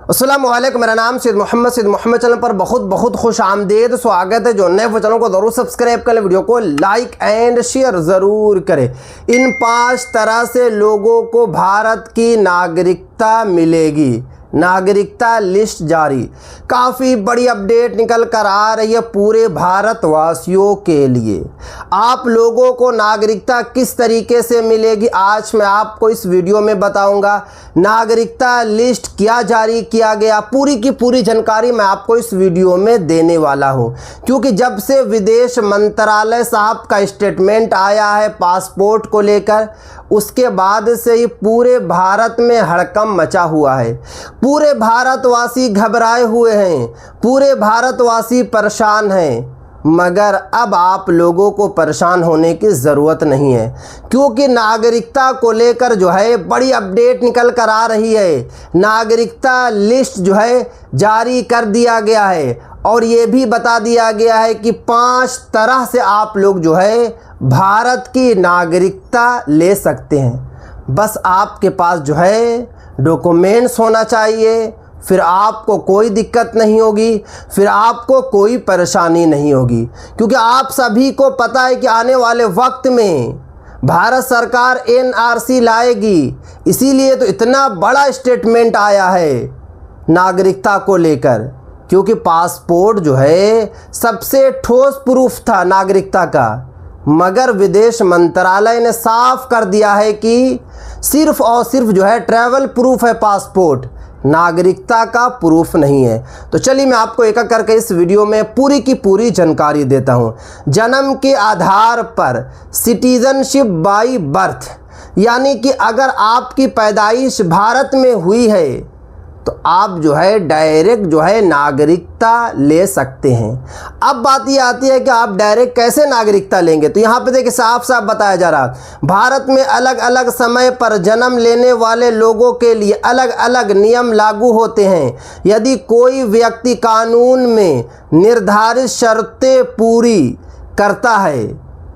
अस्सलामुअलैकुम, मेरा नाम सैयद मोहम्मद चैनल पर बहुत बहुत खुश आमदीद स्वागत है। जो नए वो चैनल को ज़रूर सब्सक्राइब करें, वीडियो को लाइक एंड शेयर ज़रूर करें। इन 5 तरह से लोगों को भारत की नागरिकता मिलेगी। नागरिकता लिस्ट जारी, काफ़ी बड़ी अपडेट निकल कर आ रही है पूरे भारतवासियों के लिए। आप लोगों को नागरिकता किस तरीके से मिलेगी आज मैं आपको इस वीडियो में बताऊंगा। नागरिकता लिस्ट क्या जारी किया गया, पूरी की पूरी जानकारी मैं आपको इस वीडियो में देने वाला हूं। क्योंकि जब से विदेश मंत्रालय साहब का स्टेटमेंट आया है पासपोर्ट को लेकर, उसके बाद से ही पूरे भारत में हड़कंप मचा हुआ है। पूरे भारतवासी घबराए हुए हैं, पूरे भारतवासी परेशान हैं। मगर अब आप लोगों को परेशान होने की ज़रूरत नहीं है, क्योंकि नागरिकता को लेकर जो है बड़ी अपडेट निकल कर आ रही है। नागरिकता लिस्ट जो है जारी कर दिया गया है और ये भी बता दिया गया है कि 5 तरह से आप लोग जो है भारत की नागरिकता ले सकते हैं। बस आपके पास जो है डॉक्यूमेंट्स होना चाहिए, फिर आपको कोई दिक्कत नहीं होगी, फिर आपको कोई परेशानी नहीं होगी। क्योंकि आप सभी को पता है कि आने वाले वक्त में भारत सरकार NRC लाएगी, इसीलिए तो इतना बड़ा स्टेटमेंट आया है नागरिकता को लेकर। क्योंकि पासपोर्ट जो है सबसे ठोस प्रूफ था नागरिकता का, मगर विदेश मंत्रालय ने साफ कर दिया है कि सिर्फ और सिर्फ जो है ट्रैवल प्रूफ है पासपोर्ट, नागरिकता का प्रूफ नहीं है। तो चलिए मैं आपको एक एक करके इस वीडियो में पूरी की पूरी जानकारी देता हूं। जन्म के आधार पर सिटीजनशिप बाय बर्थ, यानी कि अगर आपकी पैदाइश भारत में हुई है तो आप जो है डायरेक्ट जो है नागरिकता ले सकते हैं। अब बात ये आती है कि आप डायरेक्ट कैसे नागरिकता लेंगे। तो यहाँ पे देखिए साफ साफ बताया जा रहा, भारत में अलग अलग समय पर जन्म लेने वाले लोगों के लिए अलग अलग नियम लागू होते हैं। यदि कोई व्यक्ति कानून में निर्धारित शर्तें पूरी करता है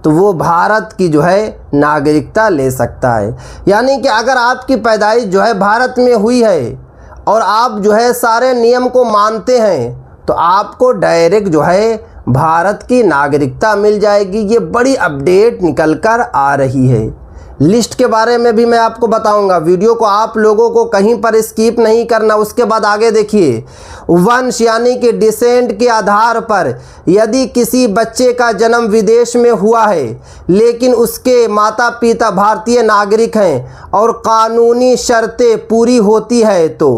तो वो भारत की जो है नागरिकता ले सकता है। यानी कि अगर आपकी पैदाइश जो है भारत में हुई है और आप जो है सारे नियम को मानते हैं तो आपको डायरेक्ट जो है भारत की नागरिकता मिल जाएगी। ये बड़ी अपडेट निकल कर आ रही है। लिस्ट के बारे में भी मैं आपको बताऊंगा, वीडियो को आप लोगों को कहीं पर स्किप नहीं करना। उसके बाद आगे देखिए, वंश यानी कि डिसेंट के आधार पर यदि किसी बच्चे का जन्म विदेश में हुआ है लेकिन उसके माता पिता भारतीय नागरिक हैं और कानूनी शर्तें पूरी होती है तो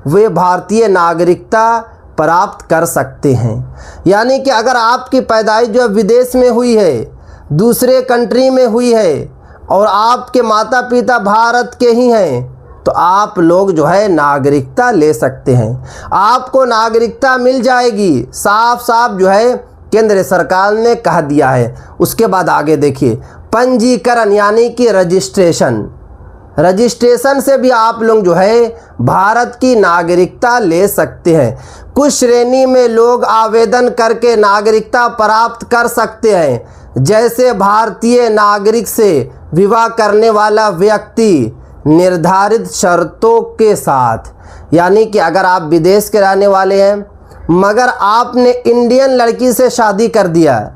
वे भारतीय नागरिकता प्राप्त कर सकते हैं। यानी कि अगर आपकी पैदाइश जो विदेश में हुई है, दूसरे कंट्री में हुई है और आपके माता पिता भारत के ही हैं तो आप लोग जो है नागरिकता ले सकते हैं। आपको नागरिकता मिल जाएगी, साफ साफ जो है केंद्र सरकार ने कह दिया है। उसके बाद आगे देखिए, पंजीकरण यानी कि रजिस्ट्रेशन से भी आप लोग जो है भारत की नागरिकता ले सकते हैं। कुछ श्रेणी में लोग आवेदन करके नागरिकता प्राप्त कर सकते हैं, जैसे भारतीय नागरिक से विवाह करने वाला व्यक्ति निर्धारित शर्तों के साथ। यानी कि अगर आप विदेश के रहने वाले हैं मगर आपने इंडियन लड़की से शादी कर दिया,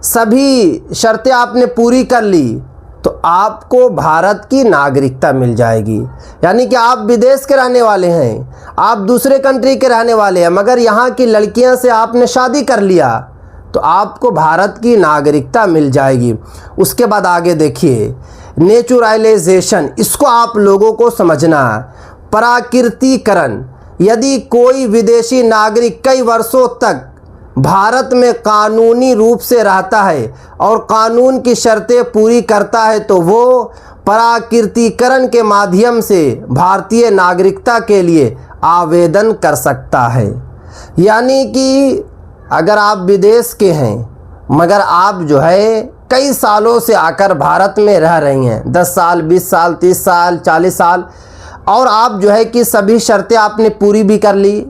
सभी शर्तें आपने पूरी कर ली तो आपको भारत की नागरिकता मिल जाएगी। यानी कि आप विदेश के रहने वाले हैं, आप दूसरे कंट्री के रहने वाले हैं, मगर यहाँ की लड़कियाँ से आपने शादी कर लिया तो आपको भारत की नागरिकता मिल जाएगी। उसके बाद आगे देखिए, नेचुरलाइजेशन, इसको आप लोगों को समझना है। प्राकृतिकरण, यदि कोई विदेशी नागरिक कई वर्षों तक भारत में कानूनी रूप से रहता है और कानून की शर्तें पूरी करता है तो वो प्राकृतिकरण के माध्यम से भारतीय नागरिकता के लिए आवेदन कर सकता है। यानी कि अगर आप विदेश के हैं मगर आप जो है कई सालों से आकर भारत में रह रही हैं, 10 साल 20 साल 30 साल 40 साल, और आप जो है कि सभी शर्तें आपने पूरी भी कर ली,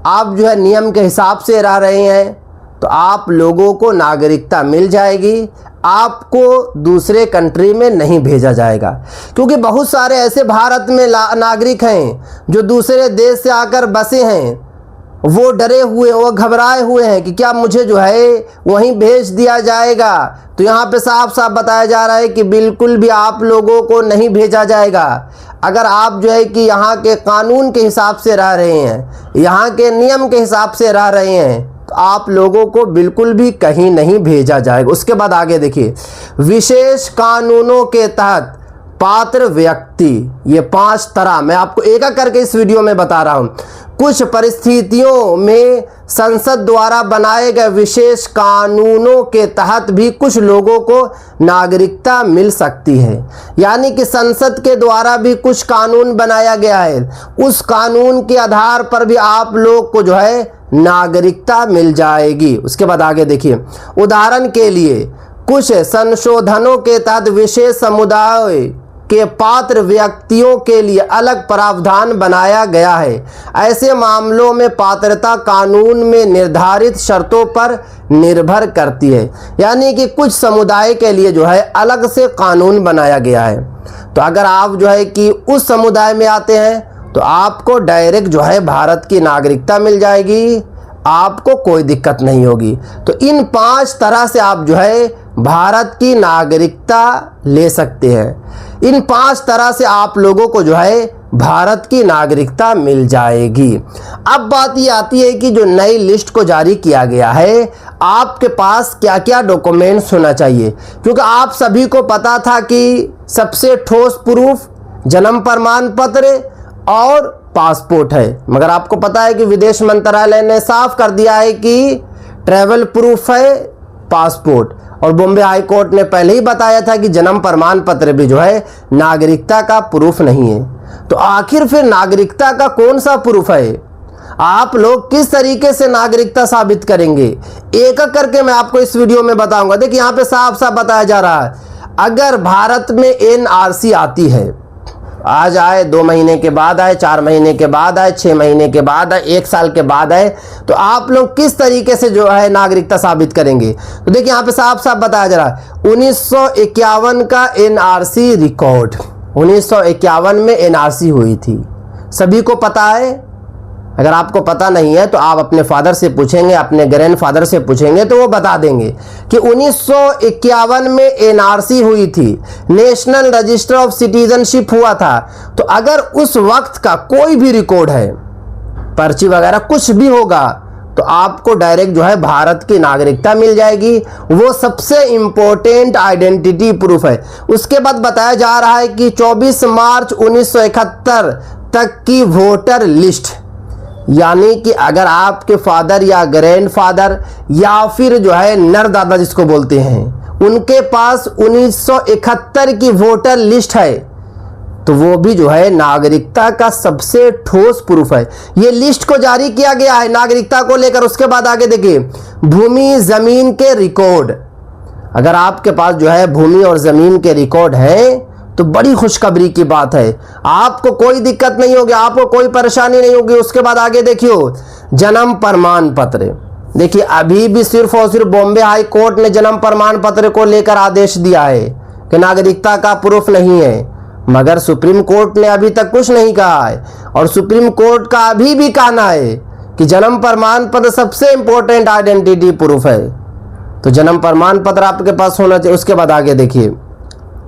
आप जो है नियम के हिसाब से रह रहे हैं, तो आप लोगों को नागरिकता मिल जाएगी, आपको दूसरे कंट्री में नहीं भेजा जाएगा। क्योंकि बहुत सारे ऐसे भारत में नागरिक हैं जो दूसरे देश से आकर बसे हैं, वो डरे हुए, वो घबराए हुए हैं कि क्या मुझे जो है वहीं भेज दिया जाएगा। तो यहाँ पे साफ साफ बताया जा रहा है कि बिल्कुल भी आप लोगों को नहीं भेजा जाएगा। अगर आप जो है कि यहाँ के कानून के हिसाब से रह रहे हैं, यहाँ के नियम के हिसाब से रह रहे हैं, तो आप लोगों को बिल्कुल भी कहीं नहीं भेजा जाएगा। उसके बाद आगे देखिए, विशेष कानूनों के तहत पात्र व्यक्ति, ये 5 तरह मैं आपको एक एक करके इस वीडियो में बता रहा हूँ। कुछ परिस्थितियों में संसद द्वारा बनाए गए विशेष कानूनों के तहत भी कुछ लोगों को नागरिकता मिल सकती है। यानी कि संसद के द्वारा भी कुछ कानून बनाया गया है, उस कानून के आधार पर भी आप लोग को जो है नागरिकता मिल जाएगी। उसके बाद आगे देखिए, उदाहरण के लिए कुछ संशोधनों के तहत विशेष समुदाय के पात्र व्यक्तियों के लिए अलग प्रावधान बनाया गया है। ऐसे मामलों में पात्रता कानून में निर्धारित शर्तों पर निर्भर करती है। यानी कि कुछ समुदाय के लिए जो है अलग से कानून बनाया गया है। तो अगर आप जो है कि उस समुदाय में आते हैं तो आपको डायरेक्ट जो है भारत की नागरिकता मिल जाएगी, आपको कोई दिक्कत नहीं होगी। तो इन 5 तरह से आप जो है भारत की नागरिकता ले सकते हैं। इन 5 तरह से आप लोगों को जो है भारत की नागरिकता मिल जाएगी। अब बात ये आती है कि जो नई लिस्ट को जारी किया गया है, आपके पास क्या क्या डॉक्यूमेंट्स होना चाहिए। क्योंकि आप सभी को पता था कि सबसे ठोस प्रूफ जन्म प्रमाण पत्र और पासपोर्ट है, मगर आपको पता है कि विदेश मंत्रालय ने साफ कर दिया है कि ट्रैवल प्रूफ है पासपोर्ट, और बॉम्बे हाई कोर्ट ने पहले ही बताया था कि जन्म प्रमाण पत्र भी जो है नागरिकता का प्रूफ नहीं है। तो आखिर फिर नागरिकता का कौन सा प्रूफ है? आप लोग किस तरीके से नागरिकता साबित करेंगे, एक एक करके मैं आपको इस वीडियो में बताऊंगा। देखिए यहाँ पे साफ साफ बताया जा रहा है, अगर भारत में NRC आती है, आज आए, 2 महीने के बाद आए, 4 महीने के बाद आए, 6 महीने के बाद आए, 1 साल के बाद आए, तो आप लोग किस तरीके से जो है नागरिकता साबित करेंगे? तो देखिए यहाँ पे साफ साफ बताया जा रहा है, 1951 का NRC रिकॉर्ड, 1951 में NRC हुई थी, सभी को पता है। अगर आपको पता नहीं है तो आप अपने फादर से पूछेंगे, अपने ग्रैंडफादर से पूछेंगे तो वो बता देंगे कि 1951 में NRC हुई थी, नेशनल रजिस्टर ऑफ सिटीजनशिप हुआ था। तो अगर उस वक्त का कोई भी रिकॉर्ड है, पर्ची वगैरह कुछ भी होगा, तो आपको डायरेक्ट जो है भारत की नागरिकता मिल जाएगी। वो सबसे इंपॉर्टेंट आइडेंटिटी प्रूफ है। उसके बाद बताया जा रहा है कि 24 मार्च 1971 तक की वोटर लिस्ट, यानी कि अगर आपके फादर या ग्रैंडफादर या फिर जो है नरदादा जिसको बोलते हैं, उनके पास 1971 की वोटर लिस्ट है, तो वो भी जो है नागरिकता का सबसे ठोस प्रूफ है। ये लिस्ट को जारी किया गया है नागरिकता को लेकर। उसके बाद आगे देखिए, भूमि जमीन के रिकॉर्ड, अगर आपके पास जो है भूमि और जमीन के रिकॉर्ड है तो बड़ी खुशखबरी की बात है, आपको कोई दिक्कत नहीं होगी, आपको कोई परेशानी नहीं होगी। उसके बाद आगे देखियो, जन्म प्रमाण पत्र। देखिए अभी भी सिर्फ और सिर्फ बॉम्बे हाई कोर्ट ने जन्म प्रमाण पत्र को लेकर आदेश दिया है कि नागरिकता का प्रूफ नहीं है, मगर सुप्रीम कोर्ट ने अभी तक कुछ नहीं कहा है। और सुप्रीम कोर्ट का अभी भी कहना है कि जन्म प्रमाण पत्र सबसे इंपॉर्टेंट आइडेंटिटी प्रूफ है, तो जन्म प्रमाण पत्र आपके पास होना चाहिए। उसके बाद आगे देखिए,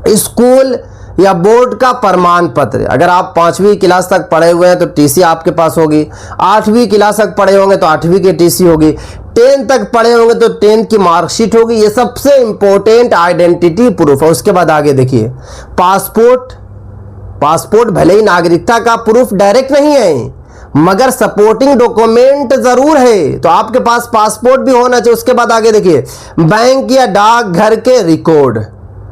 स्कूल या बोर्ड का प्रमाण पत्र, अगर आप 5वीं क्लास तक पढ़े हुए हैं तो टीसी आपके पास होगी, 8वीं क्लास तक पढ़े होंगे तो 8वीं की टीसी होगी, 10th तक पढ़े होंगे तो 10th की मार्कशीट होगी। ये सबसे इंपॉर्टेंट आइडेंटिटी प्रूफ है। उसके बाद आगे देखिए, पासपोर्ट। पासपोर्ट भले ही नागरिकता का प्रूफ डायरेक्ट नहीं है, मगर सपोर्टिंग डॉक्यूमेंट जरूर है, तो आपके पास पासपोर्ट भी होना चाहिए। उसके बाद आगे देखिए, बैंक या डाकघर के रिकॉर्ड,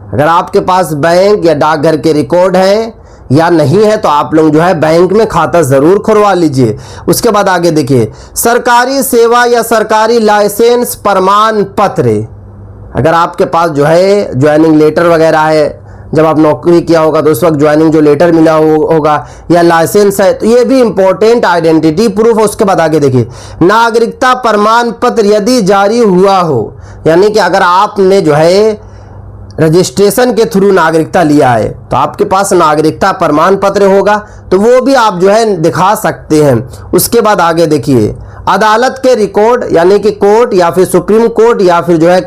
अगर आपके पास बैंक या डाकघर के रिकॉर्ड है या नहीं है तो आप लोग जो है बैंक में खाता जरूर खुलवा लीजिए। उसके बाद आगे देखिए, सरकारी सेवा या सरकारी लाइसेंस प्रमाण पत्र, अगर आपके पास जो है ज्वाइनिंग लेटर वगैरह है, जब आप नौकरी किया होगा तो उस वक्त ज्वाइनिंग जो लेटर मिला होगा, या लाइसेंस है, तो ये भी इंपॉर्टेंट आइडेंटिटी प्रूफ है। उसके बाद आगे देखिए, नागरिकता प्रमाण पत्र यदि जारी हुआ हो, यानी कि अगर आपने जो है रजिस्ट्रेशन के थ्रू नागरिकता लिया है तो आपके पास नागरिकता प्रमाण पत्र होगा, तो वो भी आप जो है दिखा सकते हैं। उसके बाद आगे देखिए, अदालत के रिकॉर्ड, यानी कि कोर्ट या फिर सुप्रीम कोर्ट या फिर जो है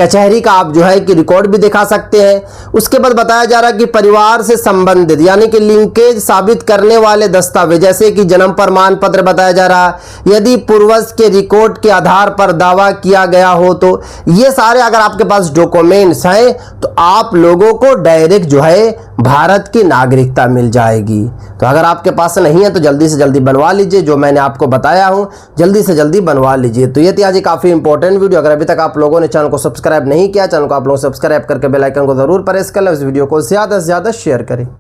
कचहरी का आप जो है कि रिकॉर्ड भी दिखा सकते हैं। उसके बाद बताया जा रहा है कि परिवार से संबंधित, यानी कि लिंकेज साबित करने वाले दस्तावेज, जैसे कि जन्म प्रमाण पत्र बताया जा रहा है, यदि पूर्वज के रिकॉर्ड के आधार पर दावा किया गया हो, तो ये सारे अगर आपके पास डॉक्यूमेंट्स हैं तो आप लोगों को डायरेक्ट जो है भारत की नागरिकता मिल जाएगी। तो अगर आपके पास नहीं है तो जल्दी से जल्दी बनवा लीजिए, जो मैंने आपको बताया हूं जल्दी से जल्दी बनवा लीजिए। तो ये थी आज काफ़ी इंपॉर्टेंट वीडियो। अगर अभी तक आप लोगों ने चैनल को सब्सक्राइब नहीं किया, चैनल को आप लोग सब्सक्राइब करके बेल आइकन को जरूर प्रेस कर लें। इस वीडियो को ज़्यादा से ज़्यादा शेयर करें।